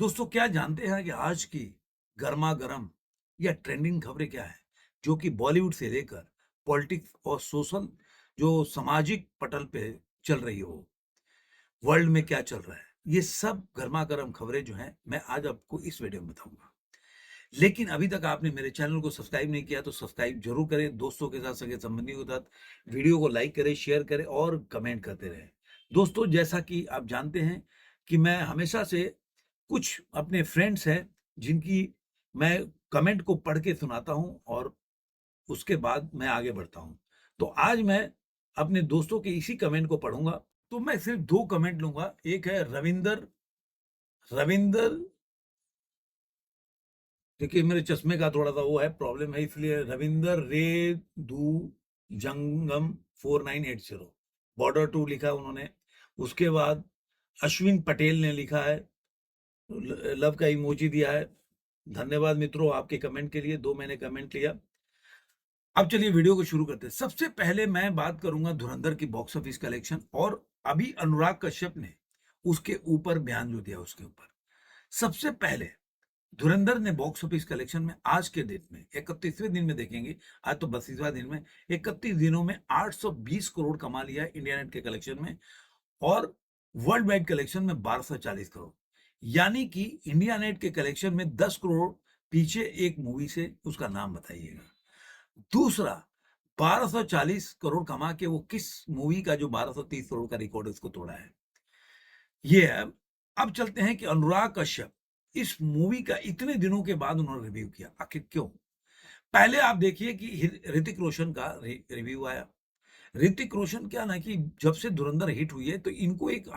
दोस्तों क्या जानते हैं कि आज की गर्मा गर्म या ट्रेंडिंग खबरें क्या है जो कि बॉलीवुड से लेकर पॉलिटिक्स और सोशल जो सामाजिक पटल पे चल रही हो वर्ल्ड में क्या चल रहा है ये सब गर्मा गर्म खबरें जो हैं मैं आज आपको इस वीडियो में बताऊंगा। लेकिन अभी तक आपने मेरे चैनल को सब्सक्राइब नहीं किया तो सब्सक्राइब जरूर करें, दोस्तों के साथ, सगे संबंधियों के साथ वीडियो को लाइक करें, शेयर करें और कमेंट करते रहें। दोस्तों जैसा कि आप जानते हैं कि मैं हमेशा से कुछ अपने फ्रेंड्स हैं जिनकी मैं कमेंट को पढ़ के सुनाता हूं और उसके बाद मैं आगे बढ़ता हूं। तो आज मैं अपने दोस्तों के इसी कमेंट को पढ़ूंगा। तो मैं सिर्फ दो कमेंट लूंगा। एक है रविंदर रविंदर देखिए मेरे चश्मे का थोड़ा-सा वो है, प्रॉब्लम है, इसलिए रविंदर रे दू जंगम 4980 बॉर्डर 2 लिखा है उन्होंने। उसके बाद अश्विन पटेल ने लिखा है, लव का इमोजी दिया है। धन्यवाद मित्रों आपके कमेंट के लिए, 2 मैंने कमेंट लिया। अब चलिए वीडियो को शुरू करते हैं। सबसे पहले मैं बात करूँगा धुरंधर की बॉक्स ऑफिस कलेक्शन और अभी अनुराग कश्यप ने उसके ऊपर बयान जो दिया उसके ऊपर। सबसे पहले धुरंधर ने बॉक्स ऑफिस कलेक्शन में आज के डेट में 31वें दिन में देखेंगे, आज तो 32वां दिन में, 31 दिनों में 820 करोड़ कमा लिया है इंडिया नेट के कलेक्शन में और वर्ल्ड वाइड कलेक्शन में 1240 करोड़। यानी कि इंडिया नेट के कलेक्शन में 10 करोड़ पीछे एक मूवी से, उसका नाम बताइएगा। दूसरा 1240 करोड़ कमा के वो किस मूवी का जो 1230 करोड़ का रिकॉर्ड है उसको तोड़ा है, ये है। अब चलते हैं कि अनुराग कश्यप इस मूवी का इतने दिनों के बाद उन्होंने रिव्यू किया, आखिर क्यों? पहले आप देखिए कि ऋतिक रोशन का रिव्यू आया। ऋतिक रोशन क्या ना कि जब से धुरंधर हिट हुई है तो इनको एक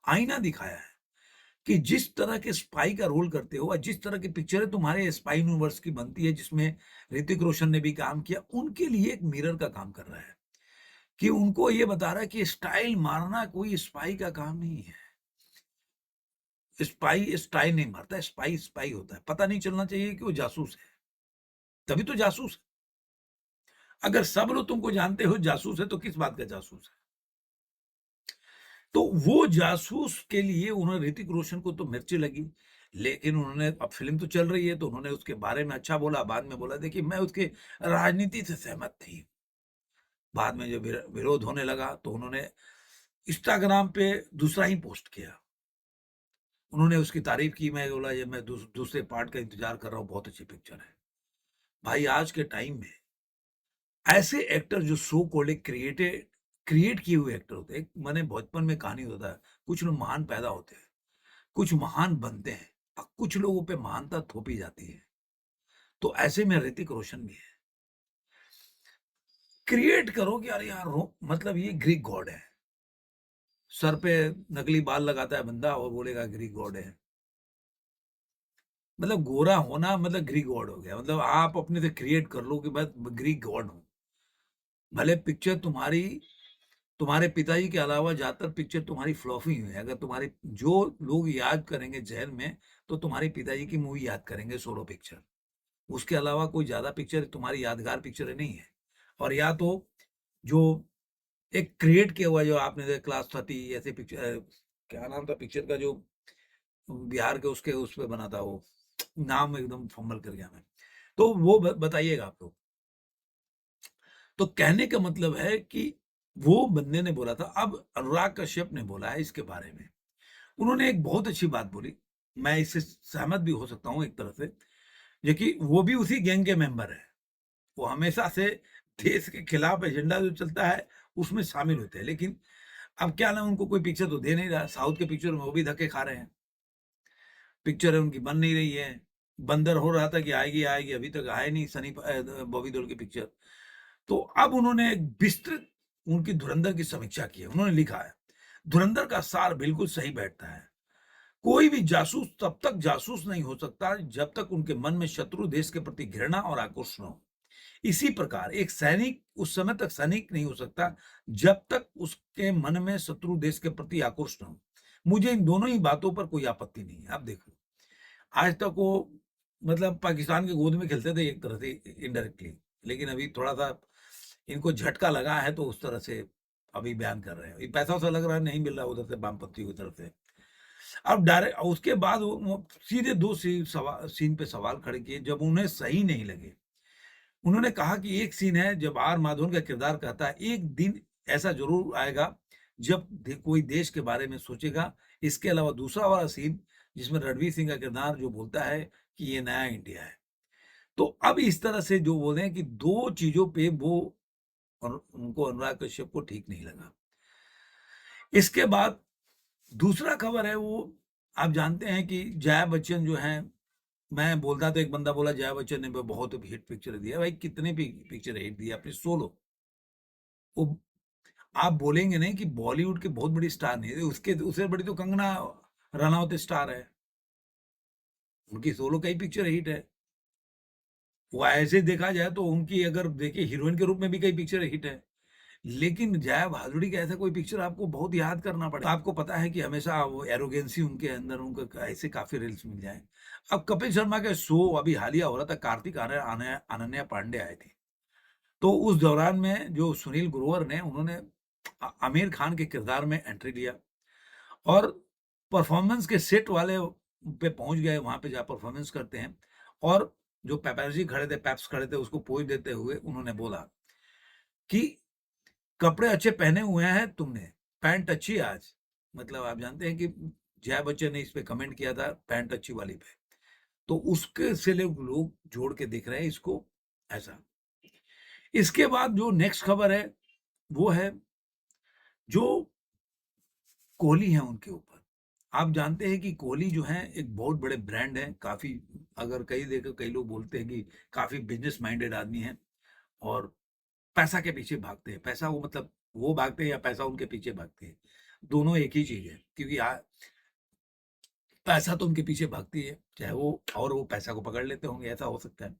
आईना दिखाया है कि जिस तरह के स्पाई का रोल करते हो और जिस तरह की पिक्चरें तुम्हारे स्पाई यूनिवर्स की बनती है जिसमें ऋतिक रोशन ने भी काम किया, उनके लिए एक मिरर का काम कर रहा है कि उनको ये बता रहा है कि स्टाइल मारना कोई स्पाई का काम नहीं है। स्पाई स्टाइल नहीं मारता, स्पाई स्पाई होता है। पता नहीं चलना चाहिए कि वो जासूस है, तभी तो जासूस है। अगर सब लोग तुमको जानते हो जासूस है तो किस बात का जासूस है? तो वो जासूस के लिए उन्होंने ऋतिक रोशन को तो मिर्ची लगी, लेकिन उन्होंने अब फ़िल्म तो चल रही है तो उन्होंने उसके बारे में अच्छा बोला, बाद में बोला देखिए मैं उसके राजनीति से सहमत नहीं हूँ। बाद में जब विरोध होने लगा तो उन्होंने इंस्टाग्राम पे दूसरा ही पोस्ट किया। उन्होंने उसकी तारीफ़ की, मैं बोला ये मैं दूसरे पार्ट का इंतज़ार कर रहा हूँ, बहुत अच्छी पिक्चर है। भाई आज के टाइम में ऐसे एक्टर जो सो कॉल्ड एक क्रिएट किए हुए एक्टर होते हैं। एक माने बचपन में कहानी होता है, कुछ लोग महान पैदा होते हैं, कुछ महान बनते हैं और कुछ लोगों पे महानता थोपी जाती है। तो ऐसे में ऋतिक रोशन भी है। क्रिएट करो कि अरे यार मतलब ये ग्रीक गॉड है। सर पे नकली बाल लगाता है बंदा और बोलेगा ग्रीक गॉड है। मतलब गोरा होना मतलब ग्रीक गॉड हो गया। मतलब आप अपने से क्रिएट कर लो कि मैं ग्रीक गॉड हूँ। भले पिक्चर तुम्हारे पिताजी के अलावा ज़्यादातर पिक्चर तुम्हारी फ्लॉप ही हुई है। अगर तुम्हारी जो लोग याद करेंगे ज़हन में, तो तुम्हारे पिताजी की मूवी याद करेंगे, सोलो पिक्चर। उसके अलावा कोई ज़्यादा पिक्चर तुम्हारी यादगार पिक्चरें नहीं है। और या तो जो एक क्रिएट किया हुआ जो आपने देखा क्लास 30 ऐसे पिक्चर, क्या नाम था पिक्चर का जो बिहार के उसके उस पे बना था वो, नाम एकदम फंबल कर गया मैं। तो वो बताइएगा आप लोग। तो कहने का मतलब है कि वो बंदे ने बोला था। अब अनुराग कश्यप ने बोला है इसके बारे में। उन्होंने एक बहुत अच्छी बात बोली, मैं इससे सहमत भी हो सकता हूँ एक तरह से। देखिए वो भी उसी गैंग के मेंबर है। वो हमेशा से देश के खिलाफ एजेंडा जो चलता है उसमें शामिल होते हैं। लेकिन अब क्या ना उनको कोई पिक्चर तो दे नहीं रहा। साउथ के पिक्चर में वो भी धक्के खा रहे हैं। पिक्चर उनकी बन नहीं रही है। बंदर हो रहा था कि आएगी आएगी, अभी तक आए नहीं बॉबी देओल की पिक्चर। तो अब उन्होंने एक विस्तृत उनकी धुरंधर की समीक्षा की है। उन्होंने लिखा है धुरंधर का सार बिल्कुल सही बैठता है। कोई भी जासूस तब तक जासूस नहीं हो सकता जब तक उनके मन में शत्रु देश के प्रति घृणा और आक्रोश न हो। इसी प्रकार एक सैनिक उस समय तक सैनिक नहीं हो सकता जब तक उसके मन में शत्रु देश के प्रति आक्रोश न हो। मुझे इन दोनों ही बातों पर कोई आपत्ति नहीं है। आप देखो आज तक वो मतलब पाकिस्तान की गोद में खेलते थे एक तरह से इनडायरेक्टली, लेकिन अभी थोड़ा सा इनको झटका लगा है तो उस तरह से अभी बयान कर रहे हैं। ये पैसा वैसा लग रहा है नहीं मिल रहा उधर से वामपंथी की तरफ से। अब डायरेक्ट उसके बाद वो सीधे 2 सीन पे सवाल खड़े किए जब उन्हें सही नहीं लगे। उन्होंने कहा कि एक सीन है जब आर माधवन का किरदार कहता है, "एक दिन ऐसा ज़रूर आएगा जब कोई देश के बारे में सोचेगा।" इसके अलावा दूसरा वाला सीन जिसमें रणवीर सिंह का किरदार जो बोलता है कि ये नया इंडिया है। तो अब इस तरह से जो बोल रहे हैं कि 2 चीज़ों पे वो और उनको अनुराग कश्यप को ठीक नहीं लगा। इसके बाद दूसरा खबर है वो आप जानते हैं कि जया बच्चन जो हैं, मैं बोलता तो एक बंदा बोला जया बच्चन ने बहुत हिट पिक्चर दी है। भाई कितने पिक्चर हिट दी है आपने 16। वो आप बोलेंगे नहीं कि बॉलीवुड के बहुत बड़ी स्टार नहीं है, उसके उससे बड़ी तो कंगना रनौत स्टार है। उनकी 16 कई पिक्चर हिट है। वो ऐसे देखा जाए तो उनकी अगर देखिए हीरोइन के रूप में भी कई पिक्चर हिट है। लेकिन जया भादुड़ी का ऐसा कोई पिक्चर आपको बहुत याद करना पड़ेगा। आपको पता है कि हमेशा वो एरोगेंसी उनके अंदर उनको ऐसे काफ़ी रील्स मिल जाएँ। अब कपिल शर्मा के शो अभी हालिया हो रहा था, कार्तिक अनन्या पांडे आए थे। तो उस दौरान में जो सुनील ग्रोवर ने उन्होंने आमिर खान के किरदार में एंट्री लिया और परफॉर्मेंस के सेट वाले पे पहुँच गए, वहाँ पे जहाँ परफॉर्मेंस करते हैं और जो पेपैरज़ी खड़े थे, पेप्स खड़े थे, उसको पोज़ देते हुए उन्होंने बोला कि कपड़े अच्छे पहने हुए हैं तुमने, पैंट अच्छी है आज। मतलब आप जानते हैं कि जया बच्चन ने इस पे कमेंट किया था पैंट अच्छी वाली पे। तो उसके से लोग जोड़ के देख रहे हैं इसको ऐसा। इसके बाद जो नेक्स्ट खबर है, वो है जो कोहली हैं उनके ऊपर। आप जानते हैं कि कोहली जो हैं एक बहुत बड़े ब्रांड हैं, काफ़ी अगर कई देखो कई लोग बोलते हैं कि काफ़ी बिज़नेस माइंडेड आदमी हैं और पैसा के पीछे भागते हैं। पैसा वो मतलब वो भागते हैं या पैसा उनके पीछे भागते हैं। दोनों एक ही चीज़ है क्योंकि पैसा तो उनके पीछे भागती है, चाहे वो पैसा को पकड़ लेते होंगे, ऐसा हो सकता है।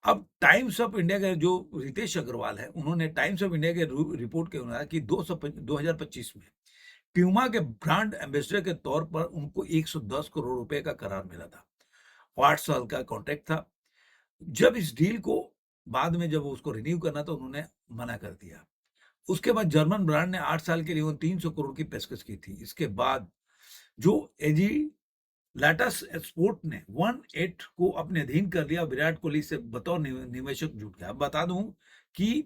अब टाइम्स ऑफ इंडिया के जो रितेश अग्रवाल है, उन्होंने टाइम्स ऑफ इंडिया के रिपोर्ट के अनुसार कि 2025 में प्यूमा के ब्रांड एम्बेसडर के तौर पर उनको 110 करोड़ रुपए का करार मिला था। 8 साल का कॉन्ट्रैक्ट था। जब इस डील को बाद में जब उसको रिन्यू करना था उन्होंने मना कर दिया। उसके बाद जर्मन ब्रांड ने 8 साल के लिए वो 300 करोड़ की पेशकश की थी। इसके बाद जो एजी लैटस स्पोर्ट ने 18 को अपने अधीन कर लिया, विराट कोहली से बतौर निवेशक जुट गया। अब बता दूं कि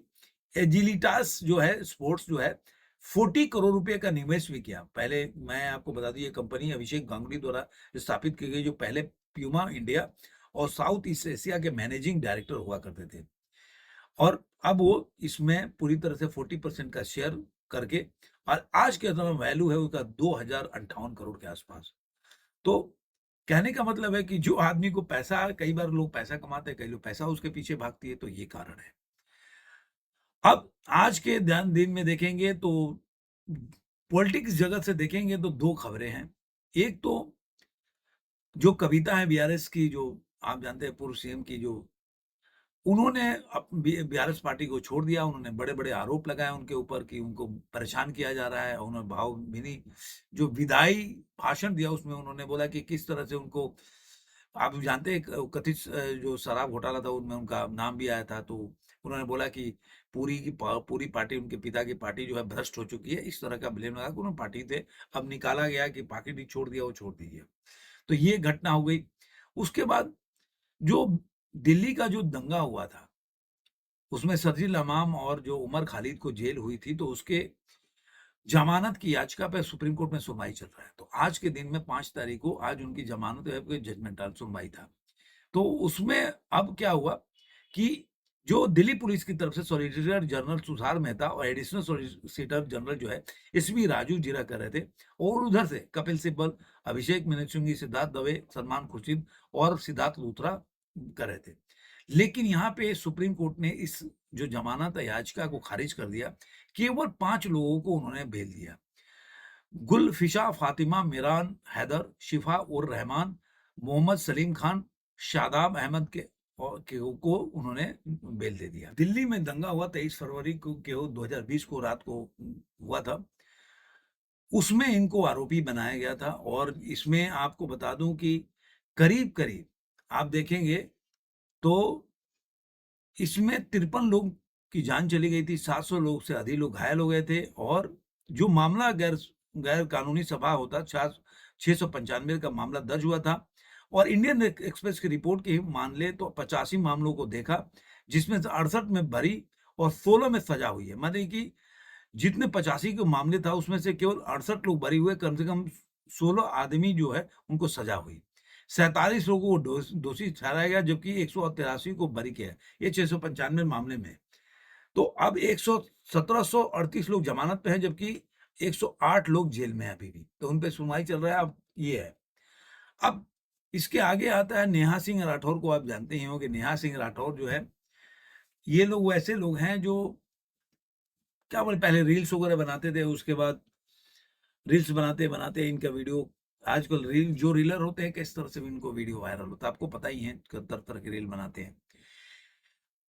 एजिलिटास जो है स्पोर्ट्स जो है 40 करोड़ रुपए का निवेश भी किया। पहले मैं आपको बता दूं ये कंपनी अभिषेक गांगुली द्वारा स्थापित की गई जो पहले प्यूमा इंडिया और साउथ ईस्ट एशिया के मैनेजिंग डायरेक्टर हुआ करते थे और अब वो इसमें पूरी तरह से 40% का शेयर करके और आज के समय वैल्यू है उसका 2058 करोड़ के आसपास। तो कहने का मतलब है कि जो आदमी को पैसा कई बार लोग पैसा कमाते हैं, कई लोग पैसा उसके पीछे भागती है, तो ये कारण है। अब आज के दिन में देखेंगे तो पॉलिटिक्स जगत से देखेंगे तो 2 खबरें हैं। एक तो जो कविता है बीआरएस की जो आप जानते हैं पूर्व सीएम की जो उन्होंने बीआरएस पार्टी को छोड़ दिया, उन्होंने बड़े-बड़े आरोप लगाए उनके ऊपर कि उनको परेशान किया जा रहा है। उन्होंने भावभीनी जो विदाई भाषण दिया उसमें उन्होंने बोला कि किस तरह से उनको आप जानते हैं कथित जो शराब घोटाला था उनमें उनका नाम भी आया था, तो उन्होंने बोला कि पूरी पार्टी उनके पिता की पार्टी जो है भ्रष्ट हो चुकी है। इस तरह का ब्लेम लगा के उन्होंने पार्टी से अब निकाला गया कि पार्टी नहीं छोड़ दिया, वो छोड़ दीजिए। तो ये घटना हो गई। उसके बाद जो दिल्ली का जो दंगा हुआ था, उसमें शर्जील अमाम और जो उमर खालिद को जेल हुई थी, तो उसके जमानत की याचिका पे सुप्रीम कोर्ट में सुनवाई चल रहा है। तो आज के दिन में 5 तारीख को आज उनकी जमानत है, जजमेंटल सुनवाई था। तो उसमें अब क्या हुआ कि जो दिल्ली पुलिस की तरफ से सॉलिसिटर जनरल तुषार मेहता और एडिशनल सॉलिसिटर जनरल जो है एसवी राजू जीरा कर रहे थे और उधर से कपिल सिब्बल, अभिषेक मनु सिंघवी, सिद्धार्थ दवे, सलमान खुर्शीद और सिद्धार्थ लूथरा कर रहे थे। लेकिन यहाँ पे सुप्रीम कोर्ट ने इस जो जमानत याचिका को खारिज कर दिया। केवल 5 लोगों को उन्होंने बेल दिया। गुलफिशा फातिमा, मिरान हैदर, शिफा उर रहमान, मोहम्मद सलीम खान, शादाब अहमद को उन्होंने बेल दे दिया। दिल्ली में दंगा हुआ 23 फरवरी को 2020 को रात को हुआ था। उसमें इनको आरोपी बनाया गया था और इसमें आपको बता दूं कि करीब-करीब आप देखेंगे तो इसमें 53 लोग की जान चली गई थी, 700 लोग से अधिक लोग घायल हो गए थे और जो मामला गैर कानूनी सभा होता 695 का मामला दर्ज हुआ था और इंडियन एक्सप्रेस की रिपोर्ट की मान ले तो 85 मामलों को देखा, जिसमें से 68 में बरी और 16 में सजा हुई है। माने कि जितने 85 के मामले था उसमें से केवल 68 लोग बरी हुए, कम से कम 16 आदमी जो है उनको सजा हुई। 47 लोगों को दोषी ठहराया गया जबकि 183 को बरी किया है। ये 695 मामले में। तो अब 1738 लोग जमानत पे हैं जबकि 108 लोग जेल में हैं अभी भी। तो उन पे सुनवाई चल रहा है, अब ये है। अब इसके आगे आता है नेहा सिंह राठौर को, आप जानते ही होंगे नेहा सिंह राठौर जो है, ये लोग वैसे लोग हैं जो क्या बोले पहले रील्स वगैरह बनाते थे, उसके बाद रील्स बनाते-बनाते इनका वीडियो आजकल रील जो रीलर होते हैं किस तरह से भी इनको वीडियो वायरल होता है, आपको पता ही है तरह-तरह के रील बनाते हैं।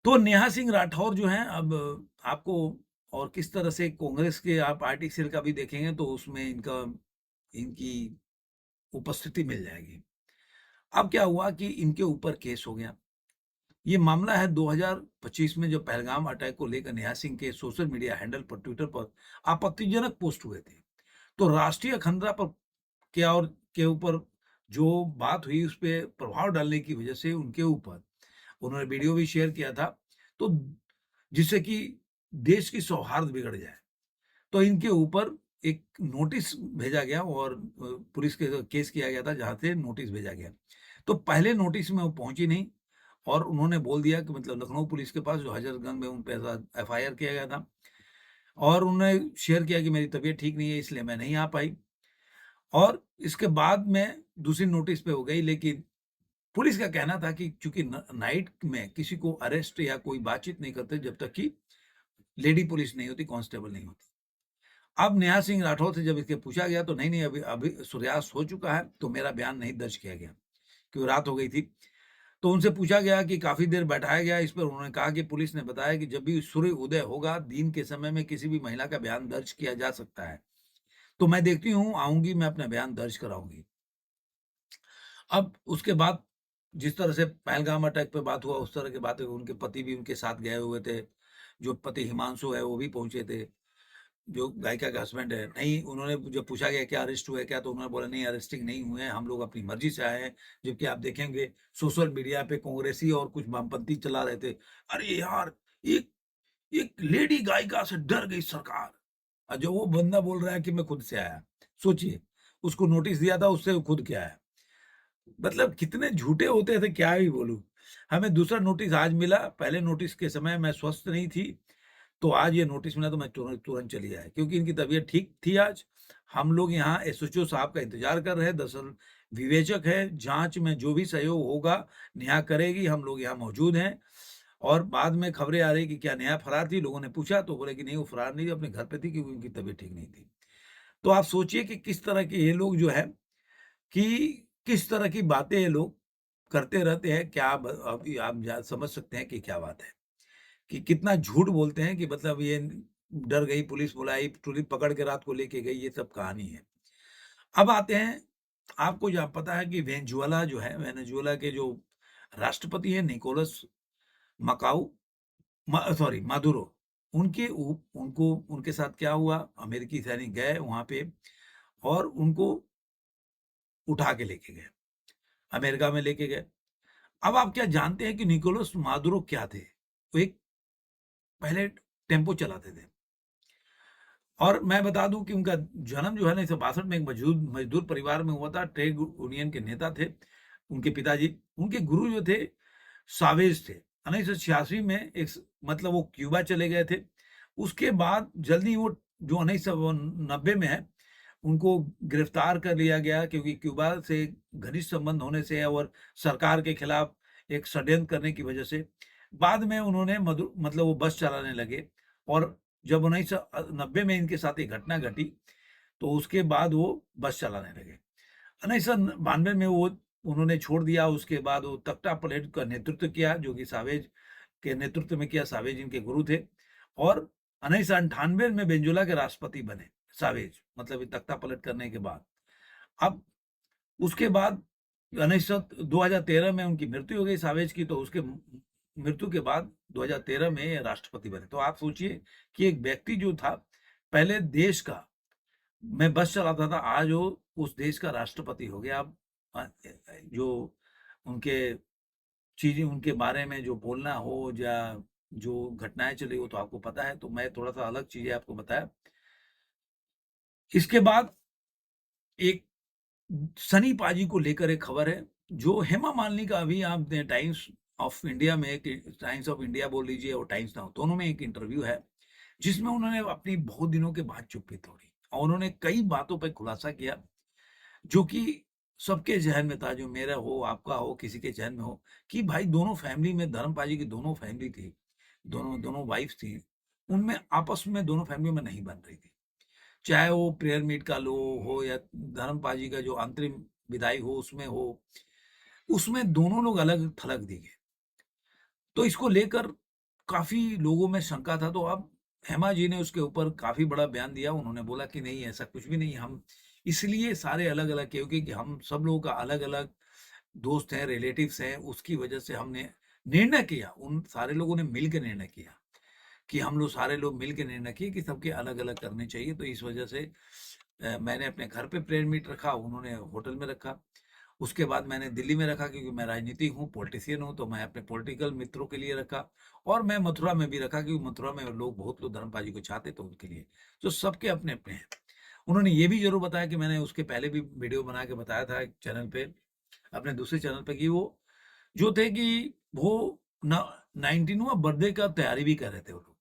तो नेहा सिंह राठौर जो हैं अब आपको और किस तरह से कांग्रेस के आप आर्टिक सेल का भी देखेंगे तो उसमें इनकी उपस्थिति मिल जाएगी। अब क्या हुआ कि इनके ऊपर केस हो गया। ये मामला है 2025 में जब पहलगाम अटैक को लेकर नेहा सिंह के सोशल मीडिया हैंडल पर ट्विटर पर आपत्तिजनक पोस्ट हुए थे। तो राष्ट्रीय अखंडता पर क्या और के ऊपर जो बात हुई उस पे प्रभाव डालने की वजह से उनके ऊपर उन्होंने वीडियो भी शेयर किया था, तो जिससे कि देश की सौहार्द बिगड़ जाए। तो इनके ऊपर एक नोटिस भेजा गया और पुलिस के केस किया गया था जहाँ से नोटिस भेजा गया। तो पहले नोटिस में वो पहुँची नहीं और उन्होंने बोल दिया कि मतलब लखनऊ पुलिस के पास जो हज़रतगंज में उन पे ऐसा एफआईआर किया गया था और उन्होंने शेयर किया कि मेरी तबीयत ठीक नहीं है इसलिए मैं नहीं आ पाई और इसके बाद में दूसरी नोटिस पे हो गई लेकिन पुलिस का कहना था कि चूँकि न नाइट में किसी को अरेस्ट या कोई बातचीत नहीं करते जब तक कि लेडी पुलिस नहीं होती, कांस्टेबल नहीं होती। अब नेहा सिंह राठौर से जब इसके पूछा गया तो नहीं, अभी अभी सूर्यास्त हो चुका है, तो मेरा बयान नहीं दर्ज किया गया, क्योंकि रात हो गई थी। तो उनसे पूछा गया कि काफ़ी देर बैठाया गया इस पर, उन्होंने कहा कि पुलिस ने बताया कि जब भी सूर्य उदय होगा, दिन के समय में किसी भी महिला का बयान दर्ज किया जा सकता है। तो मैं देखती हूँ, आऊँगी, मैं अपना बयान दर्ज कराऊँगी। अब उसके बाद जिस तरह से पहलगाम अटैक पे बात हुआ, उस तरह की बातें उनके पति भी उनके साथ गए हुए थे। जो पति हिमांशु है, वो भी पहुँचे थे। जो गायिका का हस्बैंड है, नहीं उन्होंने जब पूछा गया क्या अरेस्ट हुए क्या? तो उन्होंने बोला नहीं अरेस्टिंग नहीं हुए हैं, हम लोग अपनी मर्ज़ी से आए हैं। जबकि आप देखेंगे सोशल मीडिया पे कांग्रेसी और कुछ वामपंथी चला रहे थे। अरे यार! एक एक लेडी गायिका से डर गई सरकार। जो वो बंदा बोल रहा है कि मैं खुद से आया। सोचिए, उसको नोटिस दिया था उससे वो खुद के आया। मतलब कितने झूठे होते थे क्या ही बोलूँ। हमें दूसरा नोटिस आज मिला, पहले नोटिस के समय मैं स्वस्थ नहीं थी, तो आज ये नोटिस मिला तो मैं तुरंत तुरंत चली आई क्योंकि इनकी तबीयत ठीक थी आज। हम लोग यहाँ एसएचओ साहब का इंतज़ार कर रहे हैं, दरअसल विवेचक है, जाँच में जो भी सहयोग होगा नेहा करेगी, हम लोग यहाँ मौजूद हैं। और बाद में खबरें आ रही कि क्या नेहा फरार थी? लोगों ने पूछा तो बोले कि नहीं वो फरार नहीं थी, अपने घर पे थी क्योंकि उनकी तबीयत ठीक नहीं थी। तो आप सोचिए कि किस तरह के ये लोग जो है कि किस तरह की बातें ये लोग करते रहते हैं, क्या अभी आप समझ सकते हैं कि क्या बात है, कि कितना झूठ बोलते हैं कि मतलब ये डर गई, पुलिस बुलाई, पुलिस पकड़ के रात को लेके गई, ये सब कहानी है। अब आते हैं, आपको जो पता है कि वेनेजुएला जो है, वेनेजुएला के जो राष्ट्रपति हैं निकोलस मकाऊ सॉरी मादुरो, उनको उनके साथ क्या हुआ, अमेरिकी सैनिक गए वहाँ पे और उनको उठा के लेके गए, अमेरिका में लेके गए। अब आप क्या जानते हैं कि निकोलस मादुरो क्या थे? वो एक पहले टेम्पो चलाते थे और मैं बता दूं कि उनका जन्म जो है ना 1962 में एक मजदूर मजदूर परिवार में हुआ था। ट्रेड यूनियन के नेता थे उनके पिताजी। उनके गुरु जो थे सावेज थे। 1986 में मतलब वो क्यूबा चले गए थे। उसके बाद जल्दी वो जो 1990 में है उनको गिरफ्तार कर लिया गया क्योंकि क्यूबा से घनिष्ठ संबंध होने से और सरकार के खिलाफ एक षड्यंत्र करने की वजह से बाद में उन्होंने मतलब वो बस चलाने लगे और जब 1990 में इनके साथ एक घटना घटी, तो उसके बाद वो बस चलाने लगे। 1992 में वो उन्होंने छोड़ दिया, उसके बाद वो तख्ता पलट का नेतृत्व किया, जो कि सावेज के नेतृत्व में किया, सावेज इनके गुरु थे और 1998 में वेनेजुएला के राष्ट्रपति बने सावेज, मतलब ये तख्ता पलट करने के बाद। अब उसके बाद 2013 में उनकी मृत्यु हो गई सावेज की, तो उसके मृत्यु के बाद 2013 में ये राष्ट्रपति बने। तो आप सोचिए कि एक व्यक्ति जो था, पहले देश का मैं बस चलाता था, आज वो उस देश का राष्ट्रपति हो गया। अब जो उनके चीज़ें उनके बारे में जो बोलना हो या जो घटनाएँ चली वो तो आपको पता है, तो मैं थोड़ा-सा अलग चीज़ें आपको बताया। इसके बाद एक सनी पाजी को लेकर एक खबर है, जो हेमा मालिनी का अभी आपने टाइम्स ऑफ इंडिया बोल लीजिए और टाइम्स नाउ, दोनों में एक इंटरव्यू है, जिसमें उन्होंने अपनी बहुत दिनों के बाद चुप्पी तोड़ी और उन्होंने कई बातों पे खुलासा किया, जो कि सबके ज़हन में था, जो मेरा हो, आपका हो, किसी के ज़हन में हो, कि भाई दोनों फैमिली में धर्म पाजी की दोनों फैमिली थी, दोनों दोनों वाइफ़्स थी, उनमें आपस में दोनों फैमिलियों में नहीं बन रही थी। चाहे वो प्रेयर मीट का लो हो या धर्मपाल जी का जो अंतरिम विदाई हो उसमें हो, उसमें दोनों लोग अलग-थलग दिखे। तो इसको लेकर काफ़ी लोगों में शंका था, तो अब हेमा जी ने उसके ऊपर काफ़ी बड़ा बयान दिया। उन्होंने बोला कि नहीं ऐसा कुछ भी नहीं है, हम इसलिए सारे अलग-अलग क्योंकि कि हम सब लोगों का अलग-अलग दोस्त हैं, रिलेटिव्स हैं, उसकी वजह से हमने निर्णय किया, उन सारे लोगों ने मिल के निर्णय किया। कि हम लोग सारे लोग मिल के निर्णय किए कि सबके अलग-अलग करने चाहिए, तो इस वजह से मैंने अपने घर पे प्रेयर मीट रखा, उन्होंने होटल में रखा। उसके बाद मैंने दिल्ली में रखा क्योंकि मैं राजनीतिक हूँ, पॉलिटिशियन हूँ, तो मैं अपने पॉलिटिकल मित्रों के लिए रखा और मैं मथुरा में भी रखा क्योंकि मथुरा में लोग बहुत लोग धर्मपाल जी को चाहते तो उनके लिए। तो सबके अपने-अपने हैं। उन्होंने ये भी ज़रूर बताया कि मैंने उसके पहले भी वीडियो बना के बताया था एक चैनल पे, अपने दूसरे चैनल पे कि वो जो थे कि वो न 19वाँ बर्थडे का तैयारी भी कर रहे थे वो लोग।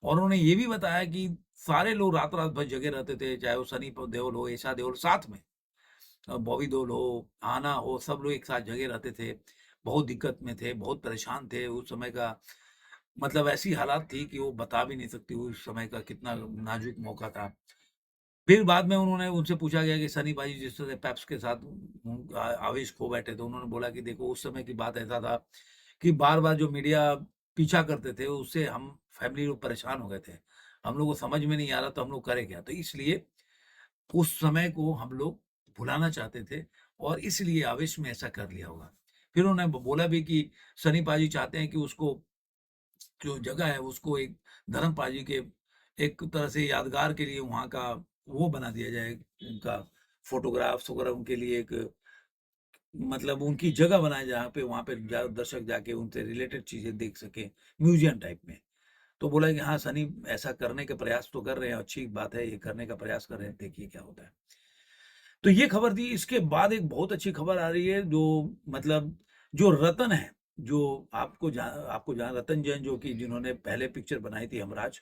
और उन्होंने ये भी बताया कि सारे लोग रात-रात भर जगे रहते थे, चाहे वो सनी देओल हो, ईशा देओल साथ में बॉबी देओल हो, आना हो, सब लोग एक साथ जगे रहते थे। बहुत दिक्कत में थे, बहुत परेशान थे, उस समय का मतलब ऐसी हालात थी कि वो बता भी नहीं सकती उस समय का कितना नाज़ुक मौका था। फिर बाद में उन्होंने उनसे पूछा गया कि सनी भाई जिस तरह पेप्स के साथ आवेश खो बैठे थे, उन्होंने बोला कि देखो उस समय की बात ऐसा था कि बार-बार जो मीडिया पीछा करते थे, उससे हम फैमिली लोग परेशान हो गए थे। हम लोग को समझ में नहीं आ रहा तो हम लोग करें क्या? तो इसलिए उस समय को हम लोग भुलाना चाहते थे और इसलिए आवेश में ऐसा कर लिया होगा। फिर उन्होंने बोला भी कि सनी पाजी चाहते हैं कि उसको जो जगह है उसको एक धर्मपाल जी के एक तरह से यादगार के लिए वहाँ का वो बना दिया जाए, उनका फ़ोटोग्राफ्स वगैरह उनके लिए एक मतलब उनकी जगह बनाए जहाँ पे वहाँ पे जा दर्शक जाके उनसे रिलेटेड चीज़ें देख सकें, म्यूज़ियम टाइप में। तो बोला कि हाँ, सनी ऐसा करने के प्रयास तो कर रहे हैं, अच्छी बात है, ये करने का प्रयास कर रहे हैं, देखिए क्या होता है। तो ये खबर थी, इसके बाद एक बहुत अच्छी खबर आ रही है जो मतलब जो रतन है, जो आपको जहाँ रतन जैन जो कि जिन्होंने पहले पिक्चर बनाई थी हमराज,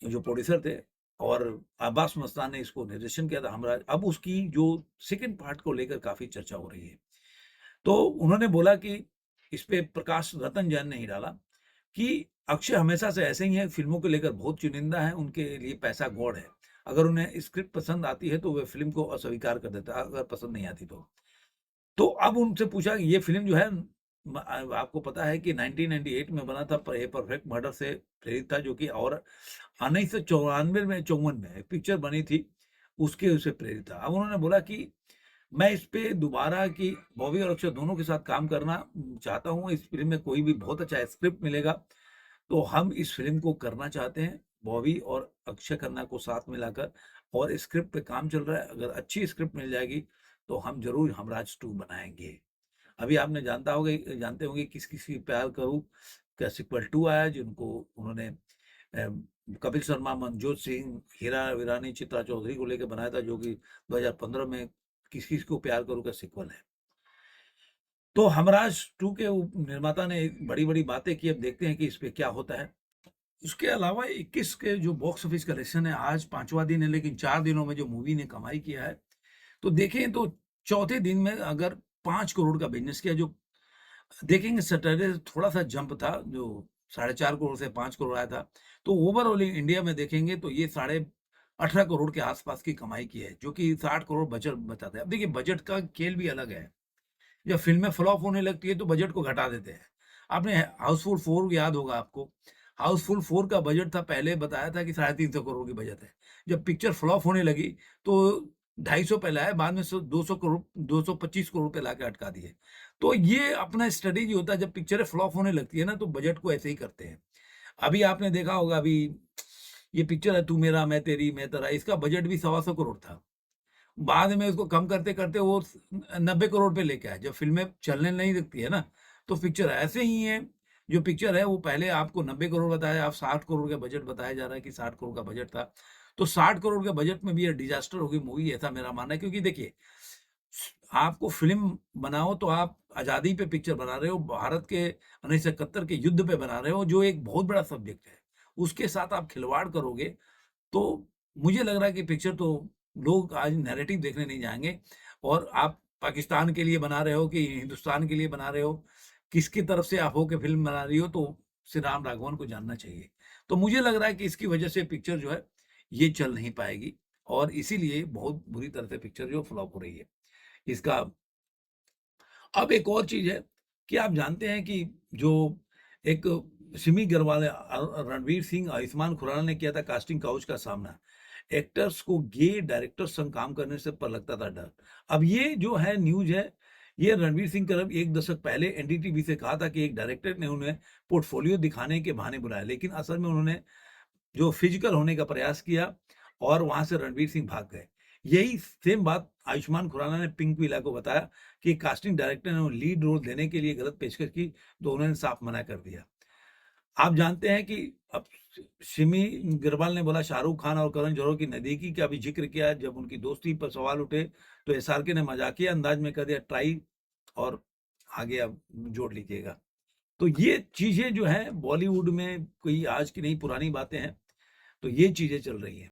जो प्रोड्यूसर थे और अब्बास मस्तान ने इसको निर्देशन किया था हमराज, अब उसकी जो सेकंड पार्ट को लेकर काफ़ी चर्चा हो रही है। तो उन्होंने बोला कि इस पे प्रकाश रतन जैन ने ही डाला कि अक्षय हमेशा से ऐसे ही हैं, फ़िल्मों को लेकर बहुत चुनिंदा हैं, उनके लिए पैसा गॉड है। अगर उन्हें स्क्रिप्ट पसंद आती है तो वे फ़िल्म को अस्वीकार कर देता है, अगर पसंद नहीं आती तो। तो अब उनसे पूछा कि ये फ़िल्म जो है आपको पता है कि 1998 में बना था ए परफेक्ट मर्डर से प्रेरित था जो कि और 1994 में 54 में एक पिक्चर बनी थी, उसके उससे प्रेरित था। अब उन्होंने बोला कि मैं इस पे दोबारा कि बॉबी और अक्षय दोनों के साथ काम करना चाहता हूँ। इस फ़िल्म में कोई भी बहुत अच्छा स्क्रिप्ट मिलेगा, तो हम इस फ़िल्म को करना चाहते हैं, बॉबी और अक्षय खन्ना को साथ मिलाकर और स्क्रिप्ट पे काम चल रहा है। अगर अच्छी स्क्रिप्ट मिल जाएगी, तो हम ज़रूर हमराज 2 बनाएँगे। अभी आपने जानते होंगे किस किस की प्यार करूँ का सीक्वल 2 आया जिनको उन्होंने कपिल शर्मा, मनजोत सिंह, हीरा वीरानी, चित्रा चौधरी को लेके बनाया था जो कि 2015 में किस किस को प्यार करूँ का सीक्वल है। तो हमराज 2 के निर्माता ने बड़ी-बड़ी बातें की, अब देखते हैं कि इस पे क्या होता है। उसके अलावा 21 के जो बॉक्स ऑफिस कलेक्शन है, आज 5वाँ दिन है लेकिन 4 दिनों में जो मूवी ने कमाई किया है, तो देखें तो चौथे दिन में अगर 5 करोड़ का बिज़नेस किया जो देखेंगे सैटरडे थोड़ा-सा जंप था जो 4.5 करोड़ से 5 करोड़ आया था। तो ओवरऑल इंडिया में देखेंगे तो ये साढ़े 18 करोड़ के आस-पास की कमाई की है, जो कि 60 करोड़ बचत बचाता है। अब देखिए बजट का खेल भी अलग है। जब फ़िल्में फ्लॉप होने लगती है तो बजट को घटा देते हैं। आपने हाउसफुल 4 याद होगा आपको। हाउसफुल 4 का बजट था पहले बताया था कि 350 करोड़ की बजट है। जब पिक्चर फ्लॉप होने लगी तो 250 पे लाए बाद में 200 करोड़ 225 करोड़ पे लाके अटका दिए। तो ये अपना स्ट्रैटेजी होता है जब पिक्चरें फ्लॉप होने लगती है ना तो बजट को ऐसे ही करते हैं। अभी आपने देखा होगा अभी ये पिक्चर है तू मेरा मैं तेरी मैं तेरा इसका बजट भी 125 करोड़ था। बाद में उसको कम करते-करते वो 90 करोड़ पे लेके आए। जब फ़िल्में चलने नहीं लगती है ना, तो पिक्चर ऐसे ही है, जो पिक्चर है वो पहले आपको 90 करोड़ बताया, अब 60 करोड़ का बजट बताया जा रहा है कि 60 करोड़ का बजट था। तो 60 करोड़ के बजट में भी ये डिज़ास्टर हो गई मूवी, ऐसा मेरा मानना है। क्योंकि देखिए, आपको फ़िल्म बनाओ तो आप आज़ादी पे पिक्चर बना रहे हो, भारत के 1971 के युद्ध पे बना रहे हो, जो एक बहुत बड़ा सब्जेक्ट है। उसके साथ आप खिलवाड़ करोगे, तो मुझे लग रहा है कि पिक्चर तो लोग आज नैरेटिव देखने नहीं जाएँगे। और आप पाकिस्तान के लिए बना रहे हो कि हिंदुस्तान के लिए बना रहे हो, किसकी तरफ से आप हो के फ़िल्म बना रही हो, तो श्री राम राघवन को जानना चाहिए। तो मुझे लग रहा है कि इसकी वजह से पिक्चर जो है, ये चल नहीं पाएगी और इसीलिए बहुत बुरी तरह से पिक्चर जो फ्लॉप हो रही है। इसका अब एक और चीज़ है कि आप जानते हैं कि जो एक सिमी गरवाले रणवीर सिंह, आयुष्मान खुराना ने किया था कास्टिंग काउच का सामना। एक्टर्स को गे डायरेक्टर्स संग काम करने से पर लगता था डर। अब ये जो है न्यूज़ है, ये रणवीर सिंह करीब 1 दशक पहले एनडीटीवी से कहा था कि एक डायरेक्टर ने उन्हें पोर्टफोलियो दिखाने के बहाने बुलाया, लेकिन असल में उन्होंने जो फिजिकल होने का प्रयास किया और वहाँ से रणवीर सिंह भाग गए। यही सेम बात आयुष्मान खुराना ने पिंक विला को बताया कि कास्टिंग डायरेक्टर ने उन्हें लीड रोल देने के लिए गलत पेशकश की, तो उन्होंने साफ मना कर दिया। आप जानते हैं कि अब सिमी ग्रवाल ने बोला शाहरुख खान और करण जौहर की नज़दीकी का भी ज़िक्र किया। जब उनकी दोस्ती पर सवाल उठे, तो एसआरके ने मज़ाकिया अंदाज में कह दिया ट्राई और आगे अब जोड़ लीजिएगा। तो ये चीज़ें जो हैं बॉलीवुड में कोई आज की नहीं पुरानी बातें हैं। तो ये चीज़ें चल रही हैं।